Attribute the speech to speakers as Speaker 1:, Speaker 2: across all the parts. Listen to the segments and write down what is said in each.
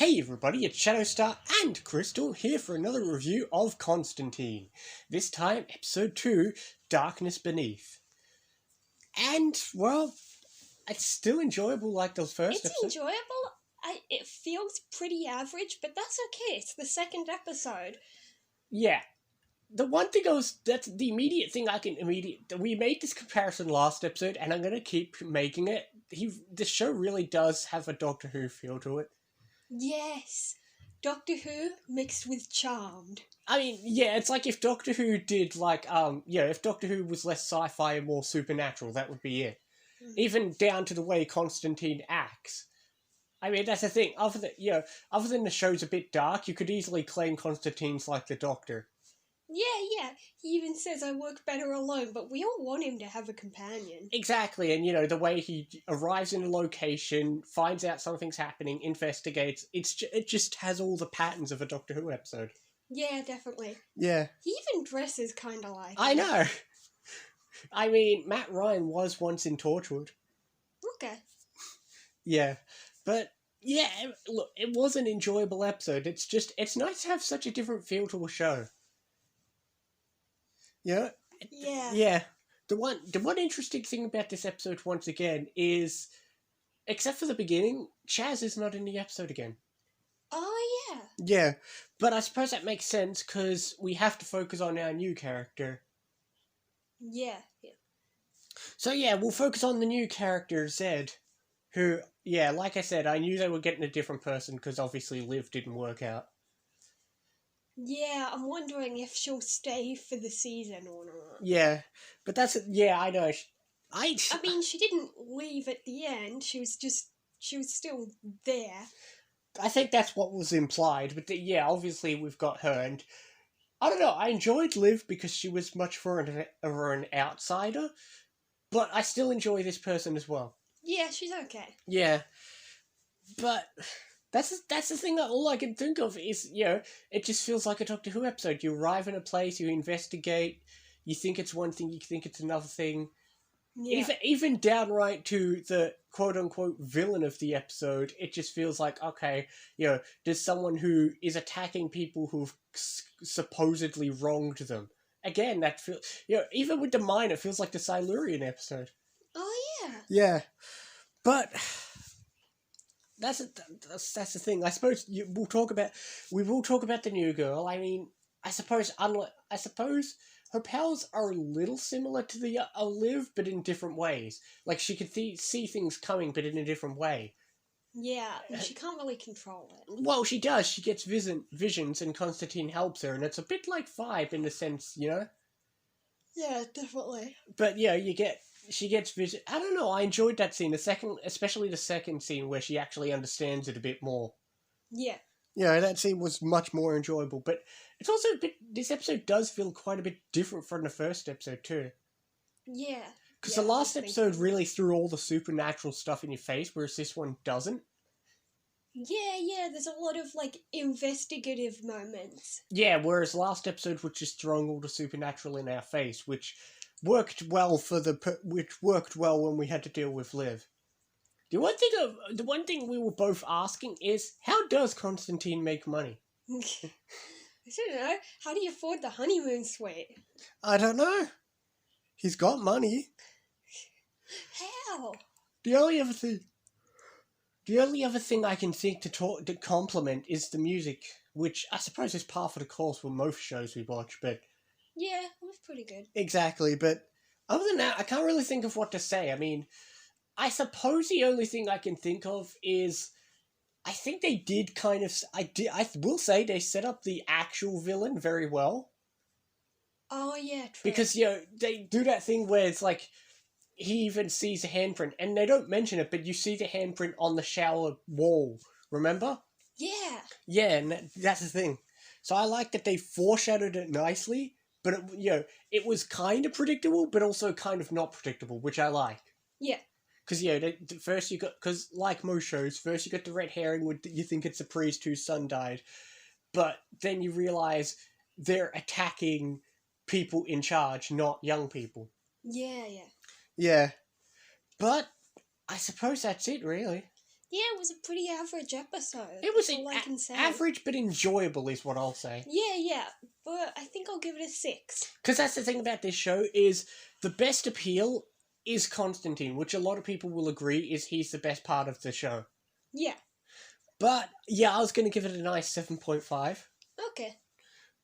Speaker 1: Hey everybody, it's Shadowstar and Crystal here for another review of Constantine. This time, episode 2, Darkness Beneath. And, well, it's still enjoyable like those first episodes.
Speaker 2: It's enjoyable. It feels pretty average, but that's okay. It's the second episode.
Speaker 1: Yeah. The one thing that's the immediate thing we made this comparison last episode, and I'm going to keep making it. The show really does have a Doctor Who feel to it.
Speaker 2: Yes. Doctor Who mixed with Charmed.
Speaker 1: I mean, yeah, it's like if Doctor Who did, if Doctor Who was less sci-fi and more supernatural, that would be it. Even down to the way Constantine acts. I mean, that's the thing. Other than the show's a bit dark, you could easily claim Constantine's like the Doctor.
Speaker 2: Yeah. He even says, I work better alone, but we all want him to have a companion.
Speaker 1: Exactly, and, the way he arrives in a location, finds out something's happening, investigates, it just has all the patterns of a Doctor Who episode.
Speaker 2: Yeah, definitely.
Speaker 1: Yeah.
Speaker 2: He even dresses kind of like
Speaker 1: I
Speaker 2: him.
Speaker 1: know! I mean, Matt Ryan was once in Torchwood.
Speaker 2: Okay.
Speaker 1: Yeah, but, yeah, look, it was an enjoyable episode. It's nice to have such a different feel to a show. Yeah? Yeah. The one interesting thing about this episode, once again, is, except for the beginning, Chaz is not in the episode again.
Speaker 2: Oh, yeah.
Speaker 1: Yeah, but I suppose that makes sense, because we have to focus on our new character.
Speaker 2: Yeah.
Speaker 1: So yeah, we'll focus on the new character, Zed, who, yeah, like I said, I knew they were getting a different person, because obviously Liv didn't work out.
Speaker 2: Yeah, I'm wondering if she'll stay for the season or not.
Speaker 1: Yeah, but yeah, I know. I
Speaker 2: mean, she didn't leave at the end. She was still there.
Speaker 1: I think that's what was implied, but yeah, obviously we've got her, and I don't know, I enjoyed Liv because she was much for an outsider, but I still enjoy this person as well.
Speaker 2: Yeah, she's okay.
Speaker 1: Yeah, but that's the thing that all I can think of is, it just feels like a Doctor Who episode. You arrive in a place, you investigate, you think it's one thing, you think it's another thing.
Speaker 2: Yeah.
Speaker 1: Even downright to the quote-unquote villain of the episode, it just feels like, okay, there's someone who is attacking people who've supposedly wronged them. Again, that feels, even with the Mine, it feels like the Silurian episode.
Speaker 2: Oh, yeah.
Speaker 1: Yeah. But that's the thing. I suppose we will talk about the new girl. I mean, I suppose her powers are a little similar to the Liv, but in different ways. Like, she could see things coming, but in a different way.
Speaker 2: Yeah, she can't really control it.
Speaker 1: Well, she does. She gets visions, and Constantine helps her, and it's a bit like Vibe in a sense,
Speaker 2: Yeah, definitely.
Speaker 1: But yeah, she gets vision. I don't know. I enjoyed that scene. Especially the second scene where she actually understands it a bit more.
Speaker 2: Yeah.
Speaker 1: Yeah, that scene was much more enjoyable, but it's also this episode does feel quite a bit different from the first episode too.
Speaker 2: Yeah.
Speaker 1: Because the last episode really threw all the supernatural stuff in your face, whereas this one doesn't.
Speaker 2: Yeah, there's a lot of, investigative moments.
Speaker 1: Yeah, whereas last episode was just throwing all the supernatural in our face, which worked well when we had to deal with Liv. The one thing we were both asking is, how does Constantine make money?
Speaker 2: I don't know. How do you afford the honeymoon suite?
Speaker 1: I don't know. He's got money.
Speaker 2: How?
Speaker 1: The only other thing I can think to compliment is the music, which I suppose is par for the course with most shows we watch, but...
Speaker 2: Yeah, it was pretty good.
Speaker 1: Exactly, but other than that, I can't really think of what to say. I mean, I suppose the only thing I can think of is, I think they did I will say they set up the actual villain very well.
Speaker 2: Oh, yeah, true.
Speaker 1: Because, they do that thing where it's like, he even sees a handprint, and they don't mention it, but you see the handprint on the shower wall, remember?
Speaker 2: Yeah.
Speaker 1: Yeah, and that's the thing. So I like that they foreshadowed it nicely, but, it was kind of predictable, but also kind of not predictable, which I like.
Speaker 2: Yeah.
Speaker 1: Because, because like most shows, first you got the red herring where you think it's a priest whose son died, but then you realise they're attacking people in charge, not young people.
Speaker 2: Yeah.
Speaker 1: Yeah. But I suppose that's it, really.
Speaker 2: Yeah, it was a pretty average episode.
Speaker 1: It was
Speaker 2: That's all I can say.
Speaker 1: average but enjoyable is what I'll say.
Speaker 2: Yeah, but I think I'll give it a 6.
Speaker 1: Because that's the thing about this show is the best appeal is Constantine, which a lot of people will agree is he's the best part of the show.
Speaker 2: Yeah.
Speaker 1: But, yeah, I was going to give it a nice 7.5.
Speaker 2: Okay.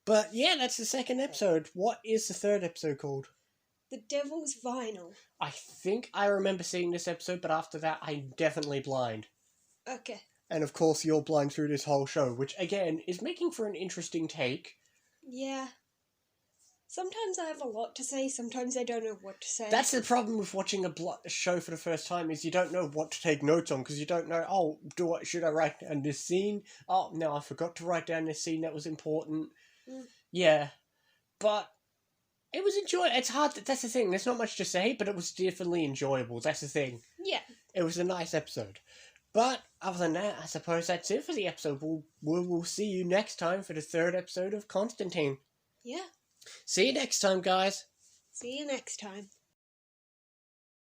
Speaker 1: But, yeah, that's the second episode. What is the third episode called?
Speaker 2: The Devil's Vinyl.
Speaker 1: I think I remember seeing this episode, but after that, I'm definitely blind.
Speaker 2: Okay.
Speaker 1: And, of course, you're blind through this whole show, which, again, is making for an interesting take.
Speaker 2: Yeah. Sometimes I have a lot to say, sometimes I don't know what to say.
Speaker 1: That's the problem with watching a show for the first time, is you don't know what to take notes on, because you don't know, should I write down this scene? Oh, no, I forgot to write down this scene that was important. Yeah. But it was enjoyable. It's hard, that's the thing, there's not much to say, but it was definitely enjoyable, that's the thing.
Speaker 2: Yeah.
Speaker 1: It was a nice episode. But, other than that, I suppose that's it for the episode. We'll see you next time for the third episode of Constantine.
Speaker 2: Yeah.
Speaker 1: See you next time, guys.
Speaker 2: See you next time.